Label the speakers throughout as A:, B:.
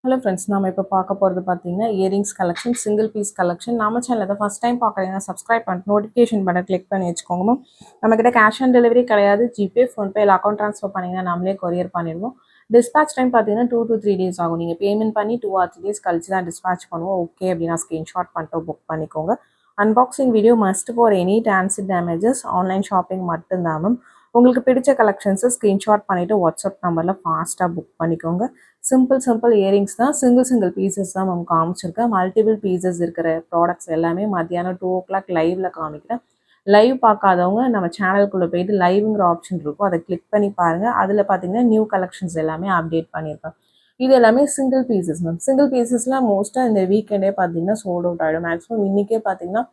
A: Hello friends, நம்ம இப்போ பார்க்க போகிறது பார்த்தீங்கன்னா earrings collection, single piece collection. நம்ம சேனலில் தான் ஃபஸ்ட் டைம் பார்க்குறீங்கன்னா சப்ஸ்கிரைப் பண்ணிட்டு நோட்டிஃபிகேஷன் பட்டன் கிளிக் பண்ணி வச்சுக்கோங்க மேம். நம்மக்கிட்ட கேஷ் ஆன் டெலிவரி கிடையாது. ஜிபே, ஃபோன்பே இல்லை அக்கௌண்ட் ட்ரான்ஸ்ஃபர் பண்ணிங்கன்னா நம்மளே கொரியர் பண்ணிடுவோம். டிஸ்பேச் டைம் பார்த்தீங்கன்னா 2 to 3 days ஆகும். நீங்கள் பேமெண்ட் பண்ணி 2 or 3 days கழிச்சு தான் டிஸ்பேச் பண்ணுவோம். ஓகே அப்படின்னா ஸ்க்ரீன்ஷாட் பண்ணிட்டு புக் பண்ணிக்கோங்க. Unboxing video must for any transit damages. Online shopping மட்டும்தான் மேம். உங்களுக்கு பிடிச்ச கலெக்ஷன்ஸை ஸ்க்ரீன்ஷாட் பண்ணிவிட்டு வாட்ஸ்அப் நம்பரில் ஃபாஸ்ட்டாக புக் பண்ணிக்கோங்க. சிம்பிள் இயரிங்ஸ் தான், சிங்கிள் பீசஸ் தான் மேம் காமிச்சிருக்கேன். மல்டிபிள் பீசஸ் இருக்கிற ப்ராடக்ட்ஸ் எல்லாமே மத்தியானம் 2 o'clock லைவ்ல காமிக்கிறேன். லைவ் பார்க்காதவங்க நம்ம சேனலுக்குள்ளே போயிட்டு லைவ்ங்கிற ஆப்ஷன் இருக்கும், அதை கிளிக் பண்ணி பாருங்கள். அதில் பார்த்தீங்கன்னா நியூ கலெக்ஷன்ஸ் எல்லாமே அப்டேட் பண்ணியிருக்கேன். இது எல்லாமே சிங்கிள் பீசஸ் மேம். சிங்கிள் பீசஸ்லாம் மோஸ்ட்டாக இந்த வீக்கெண்டே பார்த்தீங்கன்னா சோல்ட் அவுட் ஆகிடும். மேக்ஸிமம் இன்றைக்கே பார்த்தீங்கன்னா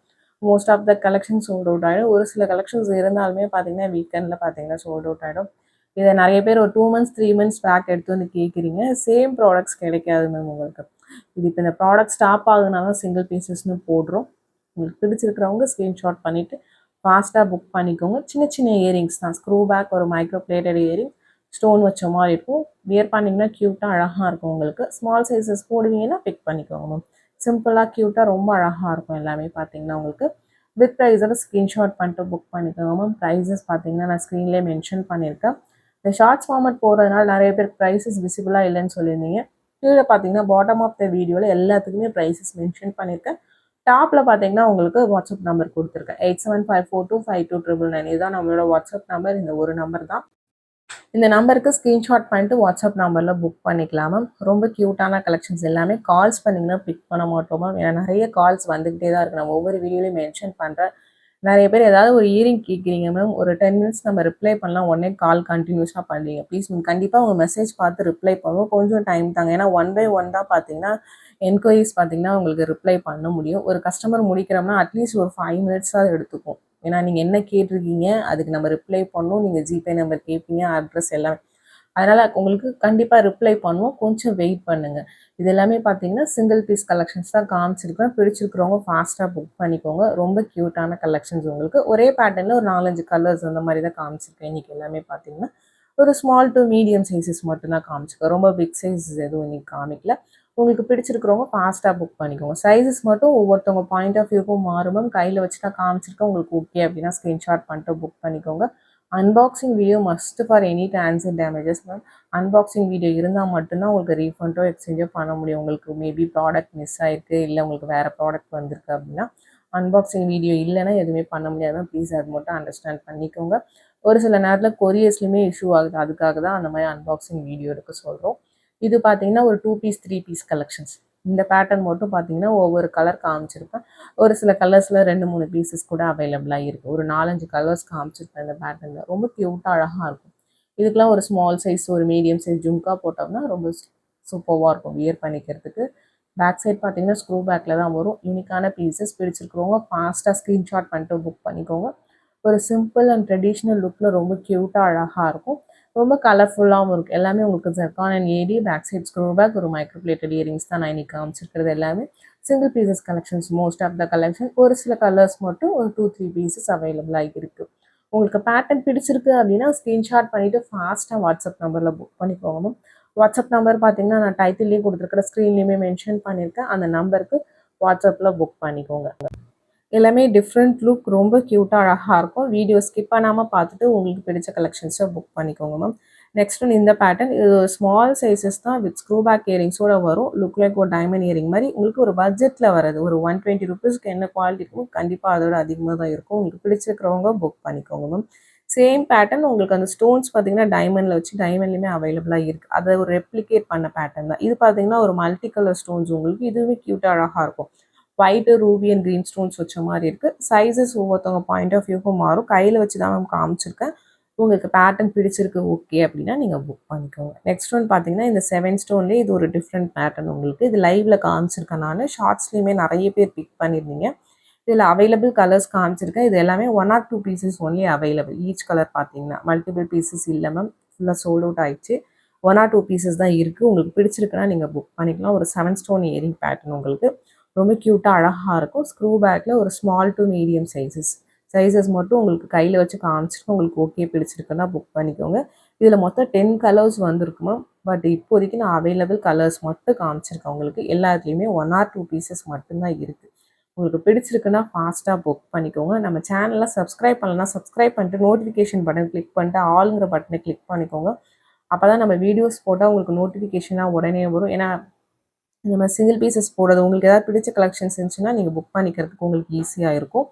A: most of the collection sold out ஆகிடும். ஒரு சில கலெக்ஷன்ஸ் இருந்தாலுமே பார்த்தீங்கன்னா வீக்கெண்டில் பார்த்தீங்கன்னா சோல்ட் அவுட் ஆகிடும். இதை நிறைய பேர் ஒரு 2 months 3 months பேக் எடுத்து வந்து கேட்குறீங்க. சேம் ப்ராடக்ட்ஸ் கிடைக்காது மேம் உங்களுக்கு. இது இப்போ இந்த ப்ராடக்ட் ஸ்டாப் ஆகுதுனால சிங்கிள் பீசஸ்னு போடுறோம். உங்களுக்கு பிடிச்சிருக்கிறவங்க ஸ்க்ரீன்ஷாட் பண்ணிவிட்டு ஃபாஸ்ட்டாக புக் பண்ணிக்கோங்க. சின்ன சின்ன இயரிங்ஸ் தான், ஸ்க்ரூ பேக், ஒரு மைக்ரோ பிளேட்டட் இயரிங், ஸ்டோன் வச்ச மாதிரி இருக்கும். வியர் பண்ணிங்கன்னா க்யூட்டாக அழகாக இருக்கும். உங்களுக்கு ஸ்மால் சைஸஸ் போடுவீங்கன்னா பிக் பண்ணிக்கோங்க மேம். சிம்பிளாக க்யூட்டாக ரொம்ப அழகாக இருக்கும் எல்லாமே பார்த்தீங்கன்னா உங்களுக்கு. வித் ப்ரைஸோட ஸ்க்ரீன்ஷாட் பண்ணிட்டு புக் பண்ணிக்கோங்க மேம். ப்ரைஸஸ் பார்த்தீங்கன்னா நான் ஸ்க்ரீன்லேயே மென்ஷன் பண்ணியிருக்கேன். இந்த ஷார்ட்ஸ் ஃபார்மட் போடுறதுனால நிறைய பேர் ப்ரைஸஸ் விசிபிளாக இல்லைன்னு சொல்லியிருந்தீங்க. கீழே பார்த்தீங்கன்னா பாட்டம் ஆஃப் த வீடியோவில் எல்லாத்துக்குமே ப்ரைஸஸ் மென்ஷன் பண்ணியிருக்கேன். டாப்பில் பார்த்தீங்கன்னா உங்களுக்கு வாட்ஸ்அப் நம்பர் கொடுத்துருக்கேன், 8754252999. இதுதான் நம்மளோட வாட்ஸ்அப் நம்பர். இந்த ஒரு நம்பர் தான். இந்த நம்பருக்கு ஸ்க்ரீன்ஷாட் பண்ணிட்டு வாட்ஸ்அப் நம்பரில் புக் பண்ணிக்கலாம் மேம். ரொம்ப க்யூட்டான கலெக்ஷன்ஸ் எல்லாமே. கால்ஸ் பண்ணிங்கன்னா பிக் பண்ண மாட்டோம் மேம், ஏன்னா நிறைய கால்ஸ் வந்துக்கிட்டே தான் இருக்குது. நம்ம ஒவ்வொரு வீடியோலையும் மென்ஷன் பண்ணுறேன். நிறைய பேர் ஏதாவது ஒரு இயரிங் கேட்குறீங்க மேம், ஒரு 10 minutes நம்ம ரிப்ளை பண்ணலாம், உடனே கால் கண்டினியூஸாக பண்ணுறீங்க. ப்ளீஸ் மேம், கண்டிப்பாக உங்கள் மெசேஜ் பார்த்து ரிப்ளை பண்ணுவோம். கொஞ்சம் டைம் தாங்க, ஏன்னா 1 by 1 தான் பார்த்தீங்கன்னா என்கொயரிஸ் பார்த்தீங்கன்னா உங்களுக்கு ரிப்ளை பண்ண முடியும். ஒரு கஸ்டமர் முடிக்கிறோம்னா அட்லீஸ்ட் ஒரு 5 minutes தான் எடுத்துக்கும். ஏன்னா நீங்கள் என்ன கேட்டிருக்கீங்க அதுக்கு நம்ம ரிப்ளை பண்ணணும். நீங்கள் ஜிபே நம்பர் கேட்பீங்க, அட்ரஸ் எல்லாமே. அதனால் உங்களுக்கு கண்டிப்பாக ரிப்ளை பண்ணுவோம். கொஞ்சம் வெயிட் பண்ணுங்கள். இது எல்லாமே பார்த்தீங்கன்னா சிங்கிள் பீஸ் கலெக்ஷன்ஸ் தான் காமிச்சிருக்கேன். பிடிச்சிருக்கிறவங்க ஃபாஸ்ட்டாக புக் பண்ணிக்கோங்க. ரொம்ப க்யூட்டான கலெக்ஷன்ஸ் உங்களுக்கு. ஒரே பேட்டர்னில் ஒரு 4-5 கலர்ஸ் அந்த மாதிரி தான் காமிச்சிருக்கேன். இன்றைக்கி எல்லாமே பார்த்தீங்கன்னா ஒரு ஸ்மால் டு மீடியம் சைஸஸ் மட்டும்தான் காமிச்சிருக்கேன். ரொம்ப பிக் சைஸஸ் எதுவும் இன்றைக்கி காமிக்கல. உங்களுக்கு பிடிச்சிருக்கிறவங்க ஃபாஸ்ட்டாக புக் பண்ணிக்கோங்க. சைஸஸ் மட்டும் ஒவ்வொருத்தவங்க பாயிண்ட் ஆஃப் வியூக்கும் மாறும். கையில் வச்சு தான் காமிச்சிருக்கேன். உங்களுக்கு ஓகே அப்படின்னா ஸ்க்ரீன்ஷாட் பண்ணிட்டு புக் பண்ணிக்கோங்க. Unboxing video must for any transit damages ma'am. Unboxing video இருந்தால் மட்டும்தான் உங்களுக்கு ரீஃபண்டோ எக்ஸ்சேஞ்சோ பண்ண முடியும். உங்களுக்கு மேபி ப்ராடக்ட் மிஸ் ஆகிருக்கு, இல்லை உங்களுக்கு வேறு ப்ராடக்ட் வந்திருக்கு அப்படின்னா அன்பாக்சிங் வீடியோ இல்லைன்னா எதுவுமே பண்ண முடியாது மேம். ப்ளீஸ் அது மட்டும் அண்டர்ஸ்டாண்ட் பண்ணிக்கோங்க. ஒரு சில நேரத்தில் கொரியர்ஸ்லையுமே இஷ்யூ ஆகுது, அதுக்காக தான் அந்த மாதிரி அன்பாக்சிங் வீடியோ எடுக்க சொல்கிறோம். இது பார்த்தீங்கன்னா ஒரு 2 piece 3 piece கலெக்ஷன்ஸ். இந்த பேட்டர்ன் மட்டும் பார்த்தீங்கன்னா ஒவ்வொரு கலர் காமிச்சிருப்பேன். ஒரு சில கலர்ஸில் 2-3 பீசஸ் கூட அவைலபிளாக இருக்குது. ஒரு 4-5 கலர்ஸ் காமிச்சிருப்பேன் இந்த பேட்டர்னில். ரொம்ப க்யூட்டாக அழகாக இருக்கும். இதுக்கெலாம் ஒரு ஸ்மால் சைஸ், ஒரு மீடியம் சைஸ் ஜும்கா போட்டோம்னா ரொம்ப சூப்பராக இருக்கும் வியர் பண்ணிக்கிறதுக்கு. பேக் சைட் பார்த்தீங்கன்னா ஸ்க்ரூ பேக்கில் தான் வரும். யூனிக்கான பீசஸ். பிடிச்சிருக்கிறவங்க ஃபாஸ்ட்டாக ஸ்க்ரீன்ஷாட் பண்ணிட்டு புக் பண்ணிக்கோங்க. ஒரு சிம்பிள் அண்ட் ட்ரெடிஷ்னல் லுக்கில் ரொம்ப க்யூட்டாக அழகாக இருக்கும். ரொம்ப கலர்ஃபுல்லாகவும் இருக்குது. எல்லாமே உங்களுக்கு zircon and AD, back side screw back, ஒரு மைக்ரோ பிளேட்டட் இயரிங்ஸ் தான் நான் இன்றைக்கி காமிச்சிருக்கிறது. எல்லாமே single pieces collections. Most of the collection ஒரு சில கலர்ஸ் மட்டும் ஒரு 2-3 பீசஸ் அவைலபிளாக இருக்குது. உங்களுக்கு பேட்டர்ன் பிடிச்சிருக்கு அப்படின்னா ஸ்க்ரீன்ஷாட் பண்ணிவிட்டு ஃபாஸ்ட்டாக வாட்ஸ்அப் நம்பரில் புக் பண்ணிக்கோங்க. வாட்ஸ்அப் நம்பர் பார்த்தீங்கன்னா நான் டைட்டில்லேயே கொடுத்துருக்குற, ஸ்க்ரீன்லேயுமே மென்ஷன் பண்ணியிருக்கேன். அந்த நம்பருக்கு வாட்ஸ்அப்பில் புக் பண்ணிக்கோங்க. எல்லாமே டிஃப்ரெண்ட் லுக், ரொம்ப க்யூட்டாக அழகாக இருக்கும். வீடியோ ஸ்கிப் பண்ணாமல் பார்த்துட்டு உங்களுக்கு பிடிச்ச கலெக்ஷன்ஸை புக் பண்ணிக்கோங்க மேம். நெக்ஸ்ட் ஒன் இந்த பேட்டர்ன். இது ஸ்மால் சைஸஸ் தான் வித் ஸ்க்ரூ பேக் இயரிங்ஸோட வரும். லுக் லைக் ஒரு டைமண்ட் இயரிங் மாதிரி. உங்களுக்கு ஒரு பட்ஜெட்டில் வரது ஒரு 120 rupeesக்கு என்ன குவாலிட்டி இருக்கும், கண்டிப்பாக அதோட அதிகமாக தான் இருக்கும். உங்களுக்கு பிடிச்சிருக்கிறவங்க புக் பண்ணிக்கோங்க மேம். சேம் பேட்டர்ன் உங்களுக்கு அந்த ஸ்டோன்ஸ் பார்த்தீங்கன்னா டைமண்டில் வச்சு, டைமண்ட்லேயுமே அவைலபிளாக இருக்குது. அதை ஒரு ரெப்ளிகேட் பண்ண பேட்டர்ன் தான் இது. பார்த்தீங்கன்னா ஒரு மல்டி கலர் ஸ்டோன்ஸ் உங்களுக்கு. இதுவுமே க்யூட்டாக அழகாக இருக்கும். White, Ruby and green stones வச்ச மாதிரி இருக்குது. சைஸஸ் ஒவ்வொருத்தவங்க பாயிண்ட் ஆஃப் வியூக்கும் மாறும். கையில் வச்சு தான் மேம் காமிச்சிருக்கேன். உங்களுக்கு பேட்டர்ன் பிடிச்சிருக்கு ஓகே அப்படின்னா நீங்கள் புக் பண்ணிக்கோங்க. நெக்ஸ்ட் ஒன் பார்த்தீங்கன்னா இந்த 7 ஸ்டோன்லேயே இது ஒரு டிஃப்ரெண்ட் பேட்டர்ன் உங்களுக்கு. இது லைவில் காமிச்சிருக்கேன் நான். ஷார்ட்ஸ்லேயுமே நிறைய பேர் பிக் பண்ணியிருந்தீங்க. இதில் அவைலபிள் கலர்ஸ் காமிச்சிருக்கேன். இது எல்லாமே 1 or 2 pieces only available. Each colour பார்த்தீங்கன்னா மல்டிபிள் பீசஸ் இல்லை மேம். ஃபுல்லாக சோல்ட் அவுட் ஆயிடுச்சு. 1 or 2 pieces தான் இருக்குது. உங்களுக்கு பிடிச்சிருக்குன்னா நீங்கள் புக் பண்ணிக்கலாம். ஒரு 7 ஸ்டோன் இயரிங் பேட்டர்ன் உங்களுக்கு. ரொம்ப க்யூட்டாக அழகாக இருக்கும். ஸ்க்ரூ பேக்கில் ஒரு ஸ்மால் டு மீடியம் சைஸஸ் மட்டும் உங்களுக்கு கையில் வச்சு காமிச்சிருக்கோம். உங்களுக்கு ஓகே பிடிச்சிருக்குன்னா புக் பண்ணிக்கோங்க. இதில் மொத்தம் 10 கலர்ஸ் வந்துருக்குமா. பட் இப்போதைக்கு நான் அவைலபிள் கலர்ஸ் மட்டும் காமிச்சிருக்கேன் உங்களுக்கு. எல்லாத்துலேயுமே 1 ஆர் 2 பீசஸ் மட்டும்தான் இருக்குது. உங்களுக்கு பிடிச்சிருக்குன்னா ஃபாஸ்ட்டாக புக் பண்ணிக்கோங்க. நம்ம சேனலை சப்ஸ்கிரைப் பண்ணலன்னா சப்ஸ்கிரைப் பண்ணிட்டு நோட்டிஃபிகேஷன் பட்டன் கிளிக் பண்ணிட்டு ஆளுங்கிற பட்டனை கிளிக் பண்ணிக்கோங்க. அப்போ தான் நம்ம வீடியோஸ் போட்டால் உங்களுக்கு நோட்டிஃபிகேஷனாக உடனே வரும். ஏன்னா நம்ம சிங்கிள் பீசஸ் போடுறது உங்களுக்கு ஏதாவது பிடிச்ச கலெக்ஷன்ஸ் இருந்துச்சுன்னா நீங்கள் புக் பண்ணிக்கிறதுக்கு உங்களுக்கு ஈஸியாக இருக்கும்.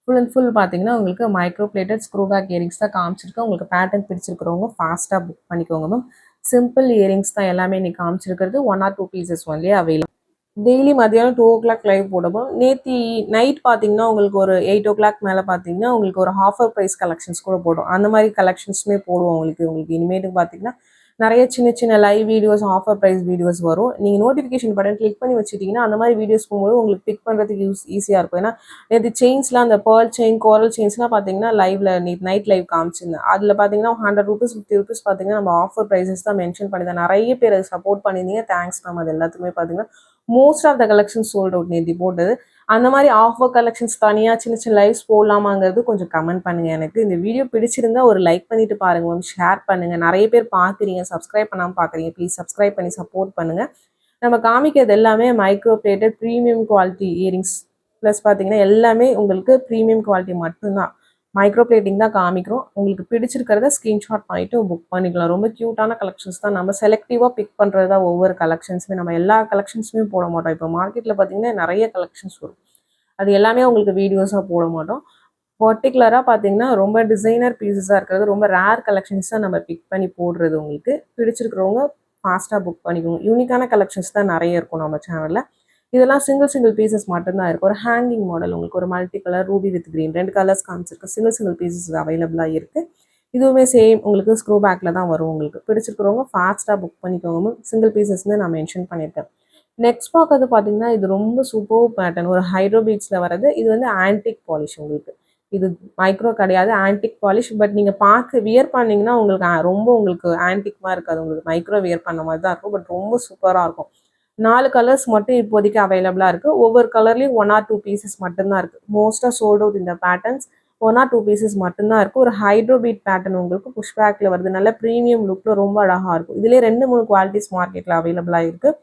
A: ஃபுல் அண்ட் ஃபுல் பார்த்தீங்கன்னா உங்களுக்கு micro plated screw back earrings தான் காமிச்சிருக்கேன். உங்களுக்கு பேட்டர்ன் பிடிச்சிருக்கிறவங்க ஃபாஸ்ட்டாக புக் பண்ணிக்கோங்க மேம். சிம்பிள் இயரிங்ஸ் தான் எல்லாமே இன்னைக்கு காமிச்சிருக்கிறது. 1 or 2 pieces only available. Daily மதியானம் 2 ஓ கிளாக் லைவ் போடுவோம். நேத்தி நைட் பார்த்தீங்கன்னா உங்களுக்கு ஒரு 8 ஓ கிளாக் மேலே பார்த்தீங்கன்னா உங்களுக்கு ஒரு ஆஃபர் ப்ரைஸ் கலெக்ஷன்ஸ் கூட போடும். அந்த மாதிரி கலெக்ஷன்ஸுமே போடுவோம் உங்களுக்கு இனிமேட்டுக்கு பார்த்தீங்கன்னா நிறைய சின்ன சின்ன live videos offer price videos வரும். நீங்கள் நோட்டிஃபிகேஷன் பட்டன் கிளிக் பண்ணி வச்சுட்டிங்கன்னா அந்த மாதிரி வீடியோஸ் போகும்போது உங்களுக்கு பிக் பண்ணுறதுக்கு ஈஸியாக இருக்கும். ஏன்னா நேற்று செயின்ஸ்லாம் அந்த பேர்ல் செயின் கோரல் செயின்ஸ்லாம் பார்த்தீங்கன்னா லைவ்ல நைட் லைவ் காமிச்சிருந்தேன். அதில் பார்த்தீங்கன்னா 100 ரூபீஸ் 50 ரூபீஸ் பார்த்தீங்கன்னா நம்ம ஆஃபர் ப்ரைஸஸ் தான் மென்ஷன் பண்ணியிருந்தேன். நிறைய பேர் அதை சப்போர்ட் பண்ணியிருந்தீங்க. Thanks ma'am. அது எல்லாத்துக்குமே பார்த்தீங்கன்னா most of the collection sold out நேற்று போட்டது. அந்த மாதிரி ஆஃபர் கலெக்ஷன்ஸ் தனியாக சின்ன சின்ன லைவ்ஸ் போடலாமாங்கிறது கொஞ்சம் கமெண்ட் பண்ணுங்கள் எனக்கு. இந்த வீடியோ பிடிச்சிருந்தா ஒரு லைக் பண்ணிட்டு பாருங்க மேம். ஷேர் பண்ணுங்கள். நிறைய பேர் பார்க்குறீங்க, சப்ஸ்கிரைப் பண்ணாமல் பார்க்குறீங்க. ப்ளீஸ் சப்ஸ்கிரைப் பண்ணி சப்போர்ட் பண்ணுங்கள். நம்ம காமிக்கிறது எல்லாமே micro plated premium quality earrings plus பார்த்தீங்கன்னா எல்லாமே உங்களுக்கு ப்ரீமியம் குவாலிட்டி மட்டும்தான். மைக்ரோ பிளேட்டிங் தான் காமிக்கிறோம். உங்களுக்கு பிடிச்சிருக்கிறத ஸ்க்ரீன்ஷாட் பண்ணிட்டு புக் பண்ணிக்கலாம். ரொம்ப க்யூட்டான கலெக்ஷன்ஸ் தான். நம்ம செலக்டிவாக பிக் பண்ணுறது தான் ஒவ்வொரு கலெக்ஷன்ஸுமே. நம்ம எல்லா கலெக்ஷன்ஸுமே போட மாட்டோம். இப்போ மார்க்கெட்டில் பார்த்தீங்கன்னா நிறைய கலெக்ஷன்ஸ் வரும். அது எல்லாமே உங்களுக்கு வீடியோஸாக போட மாட்டோம். பர்டிகுலராக பார்த்தீங்கன்னா ரொம்ப டிசைனர் பீசஸாக இருக்கிறது, ரொம்ப ரேர் கலெக்ஷன்ஸ் தான் நம்ம பிக் பண்ணி போடுறது. உங்களுக்கு பிடிச்சிருக்கிறவங்க ஃபாஸ்ட்டாக புக் பண்ணிக்கோங்க. யூனிக்கான கலெக்ஷன்ஸ் தான் நிறைய இருக்கும் நம்ம சேனலில். இதெல்லாம் சிங்கிள் பீசஸ் மட்டும்தான் இருக்கும். ஒரு ஹேங்கிங் மாடல் உங்களுக்கு ஒரு multi colour ruby with green 2 colours காமிச்சிருக்கு. சிங்கிள் பீசஸ் அவைலபிளாக இருக்குது. இதுவுமே சேம் உங்களுக்கு ஸ்க்ரூ பேக்கில் தான் வரும். உங்களுக்கு பிடிச்சிருக்கிறவங்க ஃபாஸ்ட்டாக புக் பண்ணிக்கோங்க. சிங்கிள் பீசஸ்ன்னு நான் மென்ஷன் பண்ணியிருக்கேன். நெக்ஸ்ட் பார்க்கறது பார்த்தீங்கன்னா இது ரொம்ப சூப்பர் பேட்டர்ன். ஒரு ஹைட்ரோ பீட்ஸில் வர்றது. இது வந்து ஆன்டிக் பாலிஷ் உங்களுக்கு. இது மைக்ரோ கிடையாது, ஆன்டிக் பாலிஷ். பட் நீங்கள் பார்க்க வியர் பண்ணிங்கன்னா உங்களுக்கு ரொம்ப உங்களுக்கு ஆன்டிக்மாக இருக்காது. உங்களுக்கு மைக்ரோ வியர் பண்ண மாதிரி தான் இருக்கும். பட் ரொம்ப சூப்பராக இருக்கும். 4 கலர்ஸ் மட்டும் இப்போதைக்கு அவைலபிளாக இருக்குது. ஒவ்வொரு கலர்லேயும் 1 ஆர் 2 பீசஸ் மட்டும்தான் இருக்குது. மோஸ்ட்டாக சோல்ட் அவுட் இந்த பேட்டர்ன்ஸ். 1 ஆர் 2 பீசஸ் மட்டும்தான் இருக்குது. ஒரு ஹைட்ரோ பீட் பேட்டர்ன் உங்களுக்கு புஷ் பேக்கில் வருது. நல்ல ப்ரீமியம் லுக்கில் ரொம்ப அழகாக இருக்கும். இதிலே 2-3 குவாலிட்டிஸ் மார்க்கெட்டில் அவைலபிளாக இருக்குது.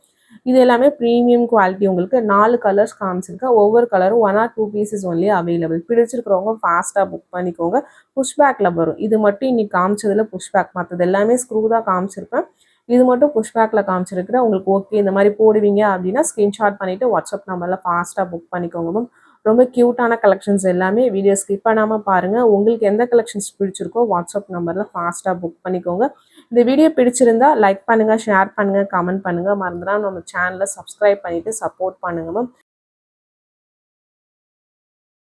A: இது எல்லாமே ப்ரீமியம் குவாலிட்டி. உங்களுக்கு 4 கலர்ஸ் காமிச்சிருக்கேன். ஒவ்வொரு கலரும் 1 ஆர் 2 பீசஸ் ஒன்லி அவைலபிள். பிடிச்சிருக்கிறவங்க ஃபாஸ்ட்டாக புக் பண்ணிக்கோங்க. புஷ் பேக்கில் வரும். இது மட்டும் இன்னைக்கு காமிச்சதில் புஷ் பேக், மற்றது எல்லாமே ஸ்க்ரூ தான் காமிச்சிருப்பேன். இது மட்டும் புஷ் பேக்கில் காமிச்சிருக்கிறேன். உங்களுக்கு ஓகே இந்த மாதிரி போடுவீங்க அப்படின்னா ஸ்க்ரீன்ஷாட் பண்ணிவிட்டு வாட்ஸ்அப் நம்பரில் ஃபாஸ்ட்டாக புக் பண்ணிக்கோங்க மேம். ரொம்ப க்யூட்டான கலெக்ஷன்ஸ் எல்லாமே வீடியோ ஸ்கிப் பண்ணாமல் பாருங்கள். உங்களுக்கு எந்த கலெக்ஷன்ஸ் பிடிச்சிருக்கோ வாட்ஸ்அப் நம்பரில் ஃபாஸ்ட்டாக புக் பண்ணிக்கோங்க. இந்த வீடியோ பிடிச்சிருந்தா லைக் பண்ணுங்கள், ஷேர் பண்ணுங்கள், கமெண்ட் பண்ணுங்கள். மறந்துடாம நம்ம சேனலை சப்ஸ்கிரைப் பண்ணிவிட்டு சப்போர்ட் பண்ணுங்கள் மேம்.